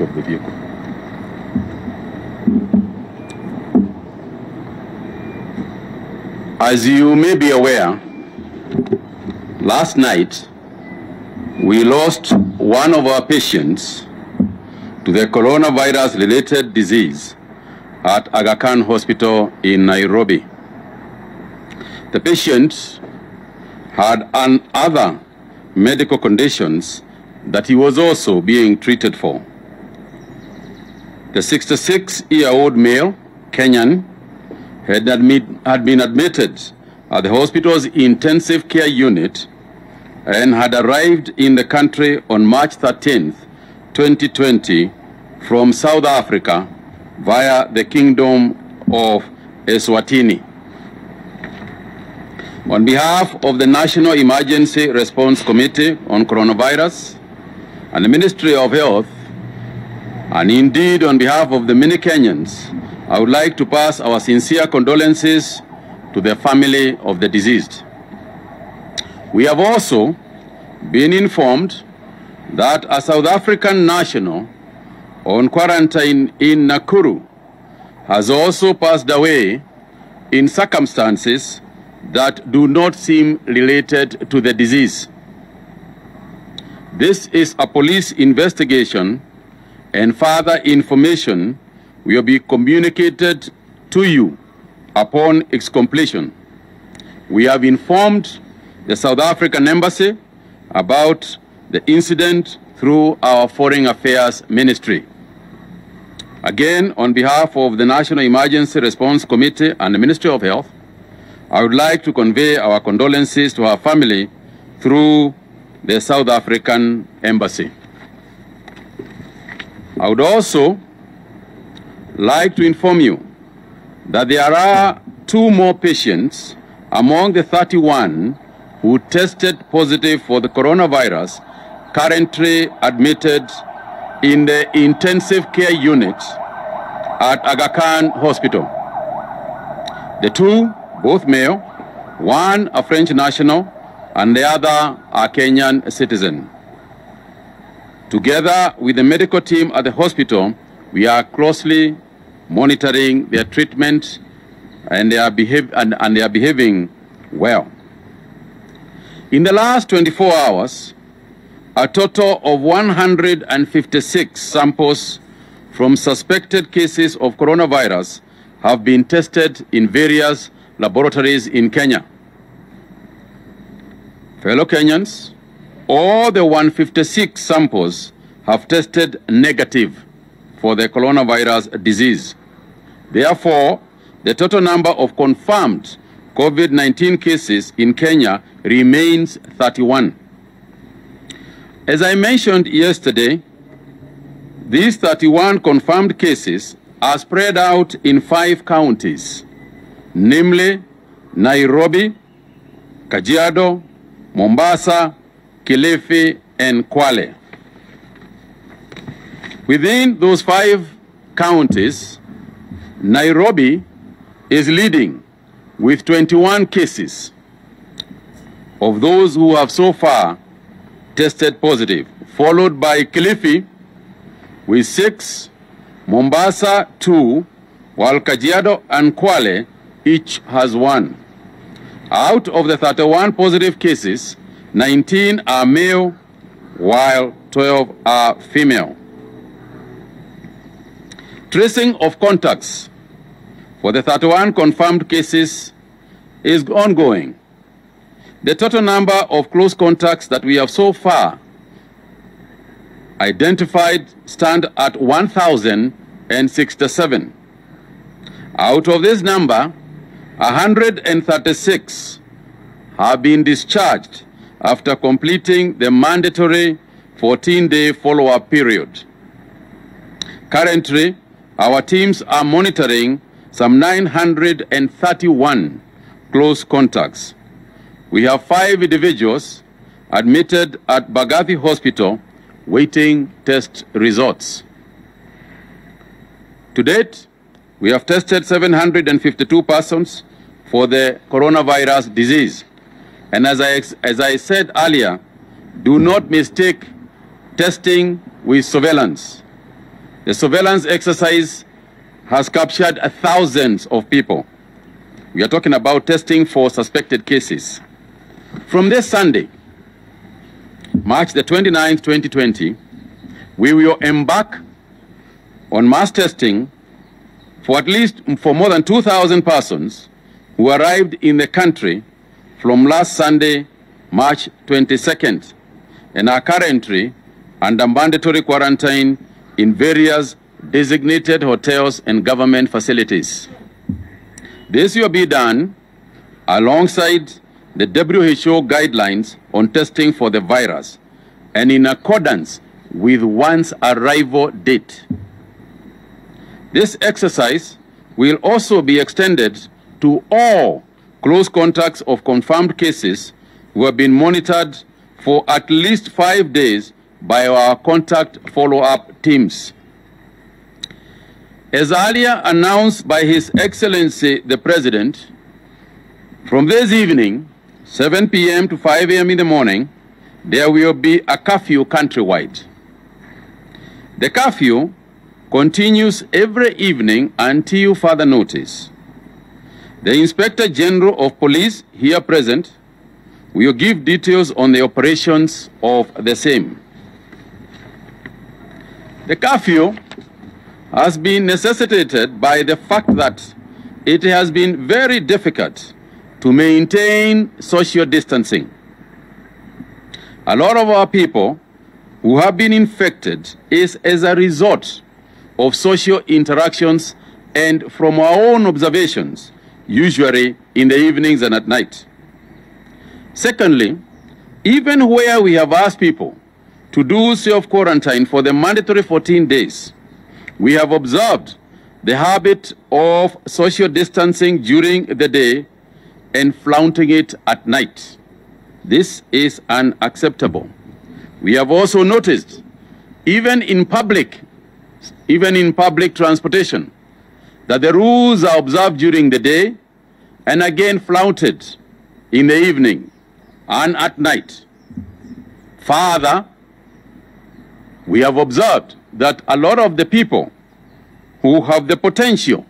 of the vehicle. As you may be aware, last night we lost one of our patients to the coronavirus-related disease at Aga Khan Hospital in Nairobi. The patient had other medical conditions that he was also being treated for. The 66-year-old male, Kenyan, had been admitted at the hospital's intensive care unit and had arrived in the country on March 13th, 2020 from South Africa via the Kingdom of Eswatini. On behalf of the National Emergency Response Committee on Coronavirus and the Ministry of Health, and indeed on behalf of the many Kenyans, I would like to pass our sincere condolences to the family of the deceased. We have also been informed that a South African national on quarantine in Nakuru has also passed away in circumstances that do not seem related to the disease. This is a police investigation, and further information will be communicated to you upon its completion. We have informed the South African Embassy about the incident through our Foreign Affairs Ministry. Again, on behalf of the National Emergency Response Committee and the Ministry of Health, I would like to convey our condolences to her family through the South African Embassy. I would also like to inform you that there are 2 more patients among the 31 who tested positive for the coronavirus currently admitted in the intensive care unit at Aga Khan Hospital. The 2, both male, one a French national and the other a Kenyan citizen. Together with the medical team at the hospital, we are closely monitoring their treatment and they are behaving well. In the last 24 hours, a total of 156 samples from suspected cases of coronavirus have been tested in various laboratories in Kenya. Fellow Kenyans, all the 156 samples have tested negative for the coronavirus disease. Therefore, the total number of confirmed COVID-19 cases in Kenya remains 31. As I mentioned yesterday, these 31 confirmed cases are spread out in 5 counties, namely Nairobi, Kajiado, Mombasa, Kilifi, and Kwale. Within those 5 counties, Nairobi is leading with 21 cases of those who have so far tested positive, followed by Kilifi with 6, Mombasa 2, while Kajiado and Kwale each has 1. Out of the 31 positive cases, 19 are male, while 12 are female. Tracing of contacts for the 31 confirmed cases is ongoing. The total number of close contacts that we have so far identified stand at 1,067. Out of this number, 136 have been discharged after completing the mandatory 14-day follow-up period. Currently, our teams are monitoring some 931 close contacts. We have 5 individuals admitted at Bagathi Hospital waiting test results. To date, we have tested 752 persons for the coronavirus disease. And as I said earlier, do not mistake testing with surveillance. The surveillance exercise has captured thousands of people. We are talking about testing for suspected cases. From this Sunday, March the 29th, 2020, we will embark on mass testing for more than 2,000 persons who arrived in the country from last Sunday, March 22nd, and are currently under mandatory quarantine in various designated hotels and government facilities. This will be done alongside the WHO guidelines on testing for the virus and in accordance with one's arrival date. This exercise will also be extended to all close contacts of confirmed cases who have been monitored for at least 5 days by our contact follow-up teams. As earlier announced by His Excellency the President, from this evening, 7 p.m. to 5 a.m. in the morning, there will be a curfew countrywide. The curfew continues every evening until further notice. The Inspector General of Police, here present, will give details on the operations of the same. The curfew has been necessitated by the fact that it has been very difficult to maintain social distancing. A lot of our people who have been infected is as a result of social interactions and from our own observations, usually in the evenings and at night. Secondly, even where we have asked people to do self-quarantine for the mandatory 14 days, we have observed the habit of social distancing during the day and flaunting it at night. This is unacceptable. We have also noticed, even in public transportation, that the rules are observed during the day and again flaunted in the evening and at night. Further, we have observed that a lot of the people who have the potential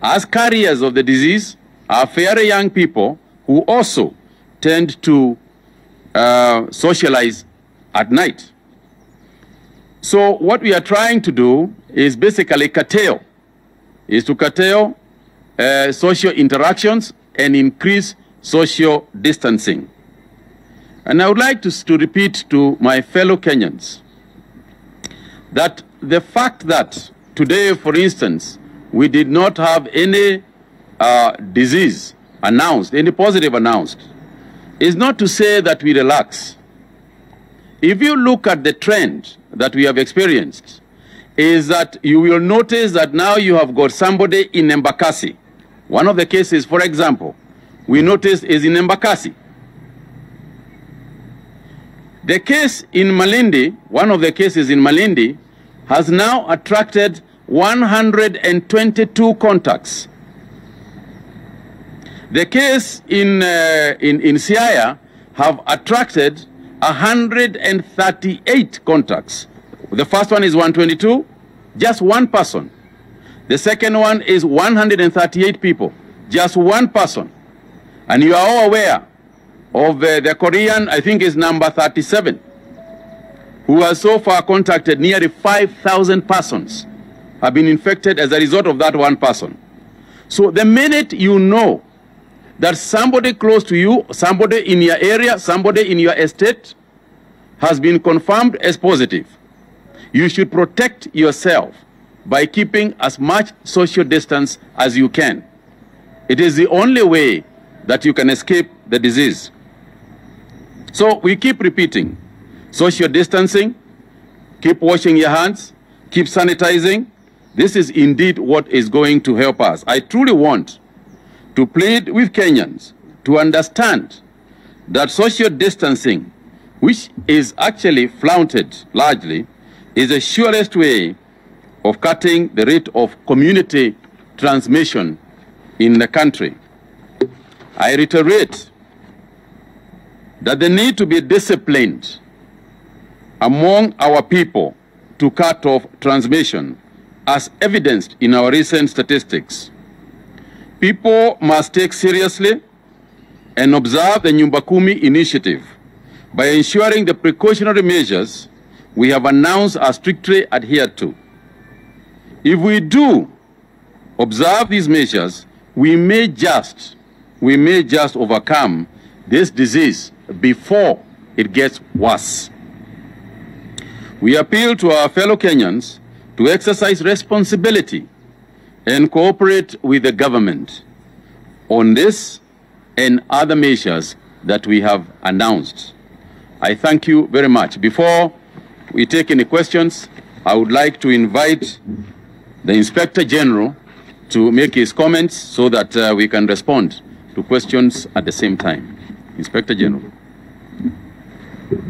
as carriers of the disease are fairly young people who also tend to socialize at night. So what we are trying to do is basically curtail social interactions and increase social distancing. And I would like to repeat to my fellow Kenyans that the fact that today, for instance, we did not have any disease announced, any positive announced, is not to say that we relax. If you look at the trend that we have experienced, is that you will notice that now you have got somebody in Embakasi. One of the cases, for example, we noticed is in Embakasi. The case in Malindi, one of the cases in Malindi, has now attracted 122 contacts. The case in Siaya have attracted 138 contacts. The first one is 122, just one person. The second one is 138 people, just one person. And you are all aware of the Korean, I think is number 37, who has so far contacted nearly 5,000 persons have been infected as a result of that one person. So the minute you know that somebody close to you, somebody in your area, somebody in your estate has been confirmed as positive, you should protect yourself by keeping as much social distance as you can. It is the only way that you can escape the disease. So we keep repeating, social distancing, keep washing your hands, keep sanitizing. This is indeed what is going to help us. I truly want to plead with Kenyans to understand that social distancing, which is actually flaunted largely, is the surest way of cutting the rate of community transmission in the country. I reiterate that the need to be disciplined among our people to cut off transmission, as evidenced in our recent statistics. People must take seriously and observe the Nyumba Kumi initiative by ensuring the precautionary measures we have announced are strictly adhered to. If we do observe these measures, we may just overcome this disease before it gets worse. We appeal to our fellow Kenyans to exercise responsibility and cooperate with the government on this and other measures that we have announced. I thank you very much. Before we take any questions, I would like to invite the Inspector General to make his comments so that we can respond to questions at the same time. Inspector General.